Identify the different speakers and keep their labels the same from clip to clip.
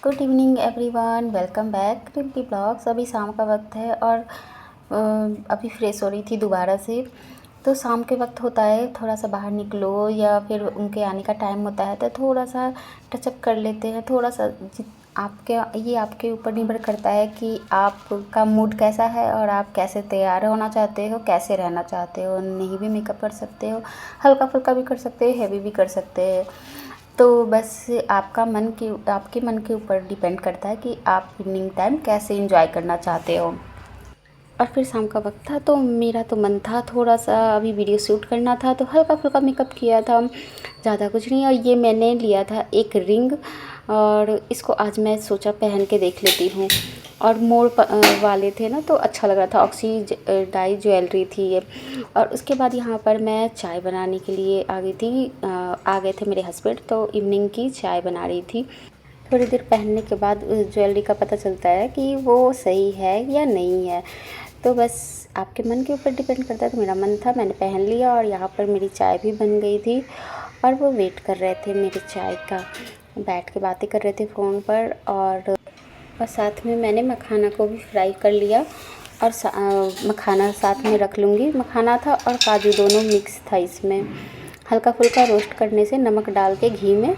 Speaker 1: Good evening everyone, welcome back Rimpy blogs. अभी शाम का वक्त है और अभी फ्रेश हो रही थी दोबारा से। तो शाम के वक्त होता है थोड़ा सा बाहर निकलो या फिर उनके आने का टाइम होता है तो थोड़ा सा टचअप कर लेते हैं। थोड़ा सा आपके ऊपर निर्भर करता है कि आपका मूड कैसा है और आप कैसे तैयार होना चाहते हो, कैसे रहना चाहते हो। नहीं भी मेकअप कर सकते हो, हल्का फुल्का भी कर सकते हो, हैवी भी कर सकते हैं। तो बस आपके मन के ऊपर डिपेंड करता है कि आप इवनिंग टाइम कैसे एंजॉय करना चाहते हो। और फिर शाम का वक्त था तो मेरा तो मन था थोड़ा सा अभी वीडियो शूट करना था, तो हल्का फुल्का मेकअप किया था, ज़्यादा कुछ नहीं। और ये मैंने लिया था एक रिंग और इसको आज मैं सोचा पहन के देख लेती हूँ। और वाले थे ना तो अच्छा लग रहा था, ऑक्सीडाइज ज्वेलरी थी ये। और उसके बाद यहाँ पर मैं चाय बनाने के लिए आ गई थी। आ गए थे मेरे हस्बैंड, तो इवनिंग की चाय बना रही थी। थोड़ी देर पहनने के बाद उस ज्वेलरी का पता चलता है कि वो सही है या नहीं है। तो बस आपके मन के ऊपर डिपेंड करता है। तो मेरा मन था, मैंने पहन लिया और यहाँ पर मेरी चाय भी बन गई थी और वो वेट कर रहे थे मेरी चाय का, बैठ के बातें कर रहे थे फ़ोन पर। और साथ में मैंने मखाना को भी फ्राई कर लिया और मखाना साथ में रख लूँगी। मखाना था और काजू दोनों मिक्स था इसमें। हल्का फुल्का रोस्ट करने से नमक डाल के घी में,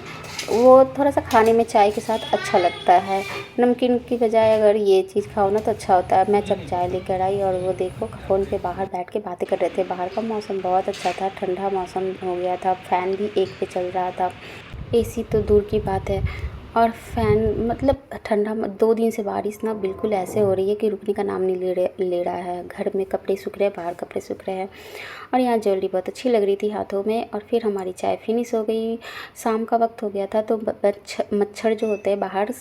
Speaker 1: वो थोड़ा सा खाने में चाय के साथ अच्छा लगता है। नमकीन की बजाय अगर ये चीज़ खाओ ना तो अच्छा होता है। मैं जब चाय लेकर आई और वो देखो फ़ोन पे बाहर बैठ के बातें कर रहे थे। बाहर का मौसम बहुत अच्छा था, ठंडा मौसम हो गया था, फ़ैन भी एक पे चल रहा था, एसी तो दूर की बात है। और फ़ैन मतलब ठंडा 2 दिन से बारिश ना बिल्कुल ऐसे हो रही है कि रुकने का नाम नहीं ले रहा है। घर में कपड़े सूख रहे हैं, बाहर कपड़े सूख रहे हैं। और यहाँ ज्वेलरी बहुत अच्छी लग रही थी हाथों में। और फिर हमारी चाय फिनिश हो गई। शाम का वक्त हो गया था तो मच्छर जो होते हैं बाहर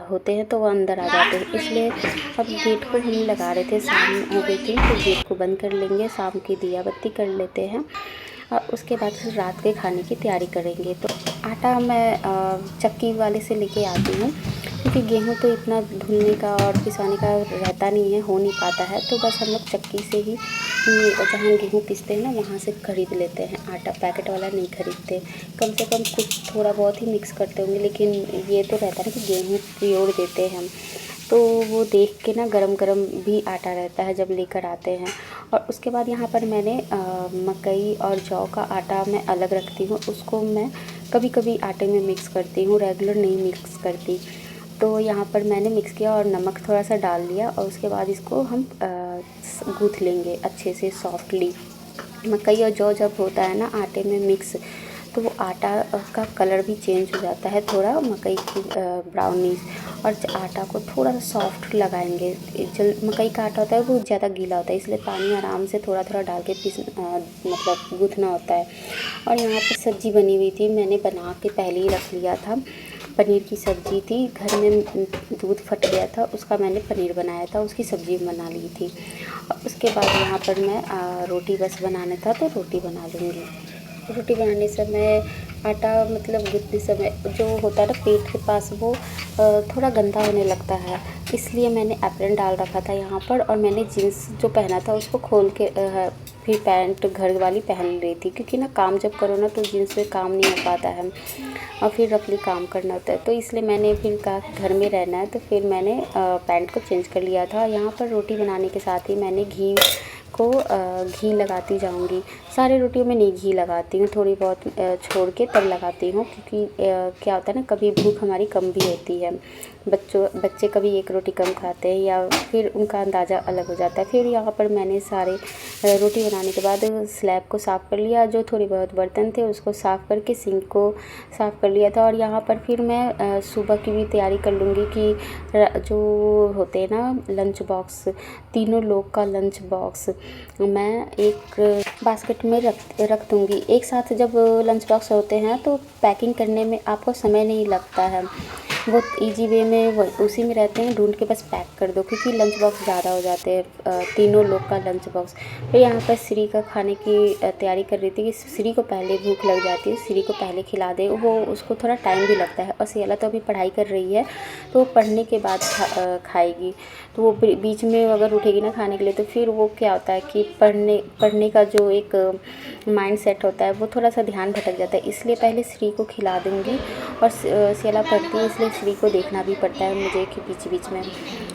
Speaker 1: होते हैं तो वो अंदर आ जाते हैं, इसलिए अब गेट को हम लगा रहे थे। शाम हो गई थी तो गेट को बंद कर लेंगे, शाम की दिया बत्ती कर लेते हैं और उसके बाद फिर रात के खाने की तैयारी करेंगे। तो आटा मैं चक्की वाले से लेके आती हूँ, क्योंकि गेहूँ तो इतना धुलने का और पिसाने का रहता नहीं है, हो नहीं पाता है। तो बस हम लोग चक्की से ही जहाँ गेहूँ पीसते हैं ना वहाँ से ख़रीद लेते हैं आटा, पैकेट वाला नहीं ख़रीदते। कम से कम कुछ थोड़ा बहुत ही मिक्स करते होंगे, लेकिन ये तो रहता है कि गेहूँ प्योर देते हैं हम। तो वो देख के ना गरम गरम भी आटा रहता है जब लेकर आते हैं। और उसके बाद यहाँ पर मैंने मकई और जौ का आटा मैं अलग रखती हूँ, उसको मैं कभी कभी आटे में मिक्स करती हूँ, रेगुलर नहीं मिक्स करती। तो यहाँ पर मैंने मिक्स किया और नमक थोड़ा सा डाल दिया और उसके बाद इसको हम गूँथ लेंगे अच्छे से सॉफ्टली। मकई और जौ जब होता है ना आटे में मिक्स, तो वो आटा का कलर भी चेंज हो जाता है थोड़ा, मकई की ब्राउनिश। और आटा को थोड़ा सा सॉफ्ट लगाएंगे। मकई का आटा होता है वो ज़्यादा गीला होता है, इसलिए पानी आराम से थोड़ा थोड़ा डाल के मतलब गूँथना होता है। और यहाँ पर सब्ज़ी बनी हुई थी, मैंने बना के पहले ही रख लिया था। पनीर की सब्ज़ी थी, घर में दूध फट गया था, उसका मैंने पनीर बनाया था, उसकी सब्ज़ी बना ली थी। और उसके बाद यहाँ पर मैं रोटी बस बनाना था तो रोटी बना लूँगी। रोटी बनाने समय आटा मतलब गूँथते समय जो होता है ना पेट के पास, वो थोड़ा गंदा होने लगता है, इसलिए मैंने एप्रन डाल रखा था यहाँ पर। और मैंने जीन्स जो पहना था उसको खोल के फिर पैंट घर वाली पहन रही थी, क्योंकि ना काम जब करो ना तो जीन्स में काम नहीं हो पाता है और फिर रफली काम करना होता है। तो इसलिए मैंने फिर कहा कि घर में रहना है, तो फिर मैंने पैंट को चेंज कर लिया था। यहाँ पर रोटी बनाने के साथ ही मैंने घी लगाती जाऊंगी। सारे रोटियों में नहीं घी लगाती हूँ, थोड़ी बहुत छोड़ के तब लगाती हूँ, क्योंकि क्या होता है ना कभी भूख हमारी कम भी होती है। बच्चे कभी एक रोटी कम खाते हैं या फिर उनका अंदाज़ा अलग हो जाता है। फिर यहाँ पर मैंने सारे रोटी बनाने के बाद स्लैब को साफ़ कर लिया, जो थोड़ी बहुत बर्तन थे उसको साफ़ करके सिंक को साफ़ कर लिया था। और यहाँ पर फिर मैं सुबह की भी तैयारी कर लूँगी कि जो होते हैं ना लंच बॉक्स, तीनों लोग का लंच बॉक्स मैं एक बास्केट में रख दूँगी। एक साथ जब लंच बॉक्स होते हैं तो पैकिंग करने में आपको समय नहीं लगता है, वो इजी वे में वो उसी में रहते हैं, ढूंढ के बस पैक कर दो, क्योंकि लंच बॉक्स ज़्यादा हो जाते हैं, तीनों लोग का लंच बॉक्स। फिर यहाँ पर श्री का खाने की तैयारी कर रही थी कि श्री को पहले भूख लग जाती है, श्री को पहले खिला दे, वो उसको थोड़ा टाइम भी लगता है। और सियाला तो अभी पढ़ाई कर रही है, तो वो पढ़ने के बाद खाएगी। तो वो बीच में अगर उठेगी ना खाने के लिए, तो फिर वो क्या होता है कि पढ़ने का जो एक माइंड सेट होता है वो थोड़ा सा ध्यान भटक जाता है, इसलिए पहले श्री को खिला दूँगी। और सियाला पढ़ती है इसलिए श्री को देखना भी पड़ता है मुझे कि बीच बीच में,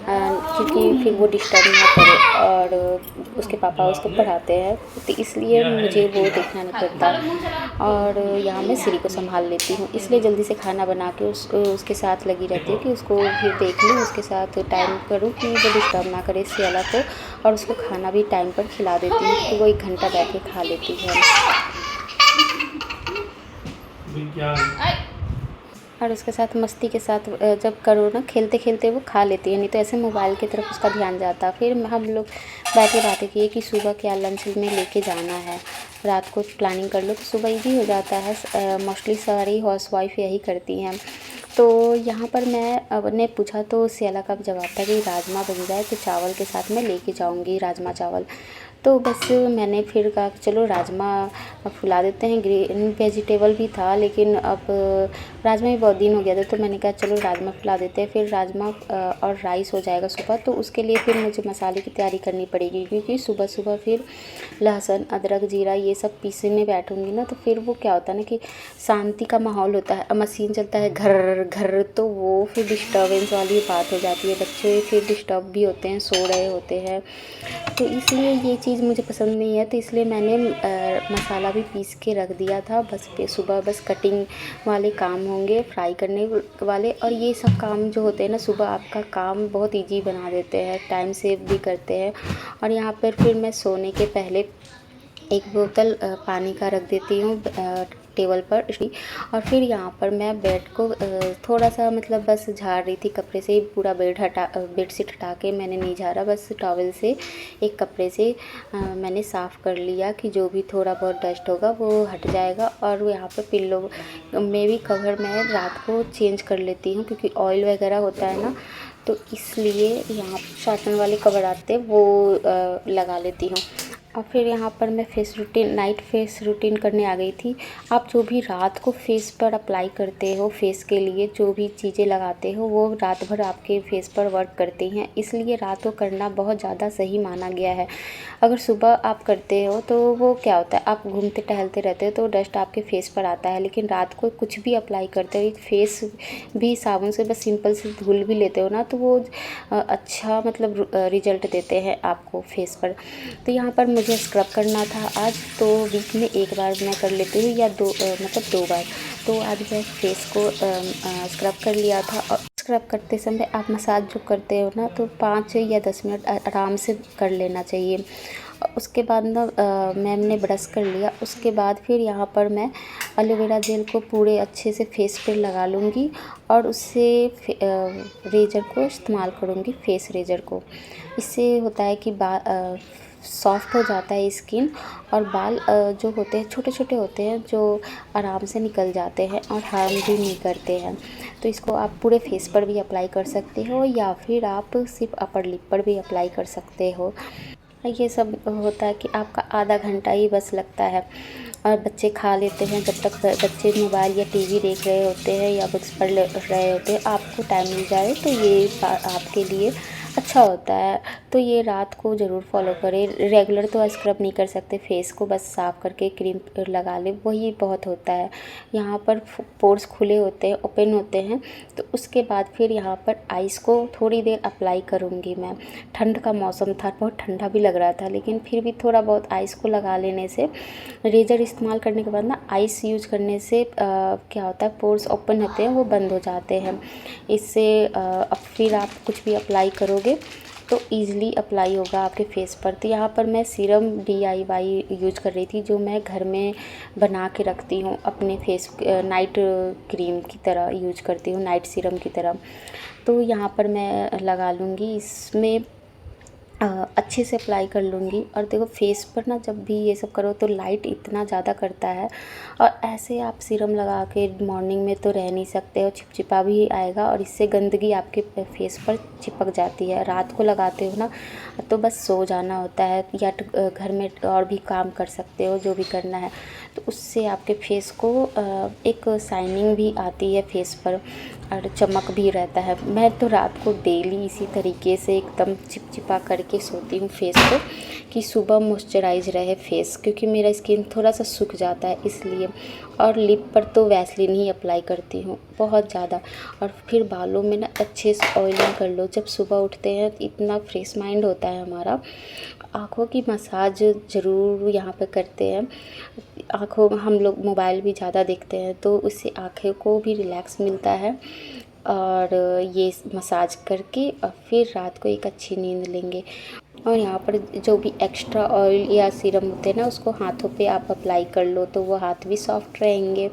Speaker 1: क्योंकि फिर वो डिस्टर्ब ना करे और उसके पापा उसको पढ़ाते हैं, तो इसलिए मुझे वो देखना नहीं पड़ता। और यहाँ मैं श्री को संभाल लेती हूँ, इसलिए जल्दी से खाना बना के उसके साथ लगी रहती हूँ कि उसको फिर देख लूँ, उसके साथ टाइम करूँ कि वो डिस्टर्ब ना करे सियाला को, और उसको खाना भी टाइम पर खिला देती हूँ कि वो 1 घंटा बैठ के खा लेती है। और उसके साथ मस्ती के साथ जब करो ना, खेलते खेलते वो खा लेती है, नहीं तो ऐसे मोबाइल की तरफ उसका ध्यान जाता। फिर हम लोग बैठे बातें किए कि सुबह क्या लंच में लेके जाना है, रात को प्लानिंग कर लो तो सुबह इजी हो जाता है। मोस्टली सारी हाउसवाइफ यही करती हैं। तो यहाँ पर ने पूछा तो सियाला का जवाब था कि राजमा बन जाए तो चावल के साथ मैं लेके जाऊँगी, राजमा चावल। तो बस मैंने फिर कहा कि चलो राजमा फुला देते हैं। ग्रीन वेजिटेबल भी था, लेकिन अब राजमा भी बहुत दिन हो गया था, तो मैंने कहा चलो राजमा फुला देते हैं। फिर राजमा और राइस हो जाएगा सुबह, तो उसके लिए फिर मुझे मसाले की तैयारी करनी पड़ेगी, क्योंकि सुबह सुबह फिर लहसुन अदरक जीरा ये सब पीसने बैठूँगी ना, तो फिर वो क्या होता है ना कि शांति का माहौल होता है, मशीन चलता है घर घर, तो वो फिर डिस्टर्बेंस वाली बात हो जाती है, बच्चे फिर डिस्टर्ब भी होते हैं, सो रहे होते हैं। तो इसलिए ये चीज़ मुझे पसंद नहीं है, तो इसलिए मैंने मसाला भी पीस के रख दिया था। बस सुबह बस कटिंग वाले काम होंगे, फ्राई करने वाले, और ये सब काम जो होते हैं ना सुबह आपका काम बहुत इजी बना देते हैं, टाइम सेव भी करते हैं। और यहाँ पर फिर मैं सोने के पहले एक बोतल पानी का रख देती हूँ टेबल पर, और फिर यहाँ पर मैं बेड को थोड़ा सा मतलब बस झाड़ रही थी कपड़े से, पूरा बेडशीट हटा के मैंने नहीं झाड़ा, बस टॉवल से एक कपड़े से मैंने साफ़ कर लिया कि जो भी थोड़ा बहुत डस्ट होगा वो हट जाएगा। और यहाँ पर पिल्लो में भी कवर मैं रात को चेंज कर लेती हूँ, क्योंकि ऑयल वगैरह होता है ना, तो इसलिए यहाँ शार्टन वाले कवर आते हैं वो लगा लेती हूँ। और फिर यहाँ पर मैं नाइट फेस रूटीन करने आ गई थी। आप जो भी रात को फेस पर अप्लाई करते हो, फेस के लिए जो भी चीज़ें लगाते हो वो रात भर आपके फेस पर वर्क करती हैं, इसलिए रात को करना बहुत ज़्यादा सही माना गया है। अगर सुबह आप करते हो तो वो क्या होता है, आप घूमते टहलते रहते हो तो डस्ट आपके फेस पर आता है, लेकिन रात को कुछ भी अप्लाई करते हो, एक फेस भी साबुन से बस सिंपल से धुल भी लेते हो ना, तो वो अच्छा मतलब रिजल्ट देते हैं आपको फेस पर। तो यहाँ पर मुझे स्क्रब करना था आज, तो वीक में 1 बार मैं कर लेती हूँ, या मतलब 2 बार। तो आज मैं फेस को स्क्रब कर लिया था। और स्क्रब करते समय आप मसाज जो करते हो ना, तो 5 या 10 मिनट आराम से कर लेना चाहिए। उसके बाद ना मैंने ब्रश कर लिया, उसके बाद फिर यहाँ पर मैं एलोवेरा जेल को पूरे अच्छे से फेस पर लगा लूँगी, और उससे रेजर को इस्तेमाल करूँगी, फेस रेजर को। इससे होता है कि सॉफ्ट हो जाता है स्किन, और बाल जो होते हैं छोटे छोटे होते हैं जो आराम से निकल जाते हैं और हार्म भी नहीं करते हैं। तो इसको आप पूरे फेस पर भी अप्लाई कर सकते हो, या फिर आप सिर्फ अपर लिप पर भी अप्लाई कर सकते हो। ये सब होता है कि आपका आधा घंटा ही बस लगता है, और बच्चे खा लेते हैं। जब तक बच्चे मोबाइल या टीवी देख रहे होते हैं या बुक्स पढ़ रहे होते हैं, आपको टाइम मिल जाए तो ये आपके लिए अच्छा होता है। तो ये रात को ज़रूर फॉलो करें। रेगुलर तो स्क्रब नहीं कर सकते, फेस को बस साफ़ करके क्रीम लगा ले, वही बहुत होता है। यहाँ पर पोर्स खुले होते हैं, ओपन होते हैं, तो उसके बाद फिर यहाँ पर आइस को थोड़ी देर अप्लाई करूँगी मैं। ठंड का मौसम था, बहुत ठंडा भी लग रहा था, लेकिन फिर भी थोड़ा बहुत आइस को लगा लेने से, रेजर इस्तेमाल करने के बाद ना आइस यूज करने से क्या होता है, पोर्स ओपन होते हैं वो बंद हो जाते हैं। इससे अब फिर आप कुछ भी अप्लाई करोगे तो ईज़िली अप्लाई होगा आपके फेस पर। तो यहाँ पर मैं सीरम DIY यूज कर रही थी, जो मैं घर में बना के रखती हूँ अपने फेस, नाइट क्रीम की तरह यूज करती हूँ, नाइट सीरम की तरह। तो यहाँ पर मैं लगा लूँगी, इसमें अच्छे से अप्लाई कर लूँगी। और देखो फेस पर ना जब भी ये सब करो तो लाइट इतना ज़्यादा करता है, और ऐसे आप सीरम लगा के मॉर्निंग में तो रह नहीं सकते हो, चिपचिपा भी आएगा, और इससे गंदगी आपके फेस पर चिपक जाती है। रात को लगाते हो ना तो बस सो जाना होता है, या घर में और भी काम कर सकते हो जो भी करना है। तो उससे आपके फेस को एक शाइनिंग भी आती है फेस पर और चमक भी रहता है। मैं तो रात को डेली इसी तरीके से एकदम चिपचिपा करके सोती हूँ फेस को, कि सुबह मॉइस्चराइज रहे फेस, क्योंकि मेरा स्किन थोड़ा सा सूख जाता है इसलिए। और लिप पर तो वैसलीन ही अप्लाई करती हूँ बहुत ज़्यादा। और फिर बालों में ना अच्छे से ऑयलिंग कर लो। जब सुबह उठते हैं तो इतना फ्रेश माइंड होता है हमारा। आँखों की मसाज ज़रूर यहाँ पे करते हैं। आँखों हम लोग मोबाइल भी ज़्यादा देखते हैं तो उससे आँखों को भी रिलैक्स मिलता है। और ये मसाज करके और फिर रात को एक अच्छी नींद लेंगे। और यहाँ पर जो भी एक्स्ट्रा ऑयल या सीरम होते हैं ना, उसको हाथों पे आप अप्लाई कर लो तो वो हाथ भी सॉफ्ट रहेंगे।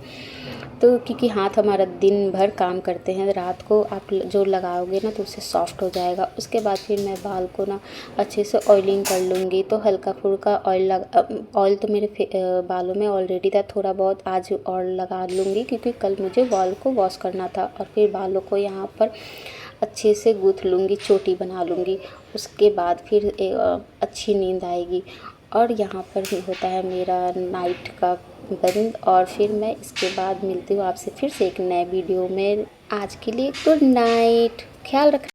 Speaker 1: तो क्योंकि हाथ हमारा दिन भर काम करते हैं, रात को आप जो लगाओगे ना तो उससे सॉफ्ट हो जाएगा। उसके बाद फिर मैं बाल को ना अच्छे से ऑयलिंग कर लूँगी। तो हल्का फुल्का ऑयल तो मेरे बालों में ऑलरेडी था, थोड़ा बहुत आज और लगा लूँगी क्योंकि कल मुझे बाल को वॉश करना था। और फिर बालों को यहाँ पर अच्छे से गूँथ लूँगी, चोटी बना लूँगी। उसके बाद फिर अच्छी नींद आएगी। और यहाँ पर ही होता है मेरा नाइट का बंद। और फिर मैं इसके बाद मिलती हूँ आपसे फिर से एक नए वीडियो में। आज के लिए गुड नाइट, ख्याल रखना।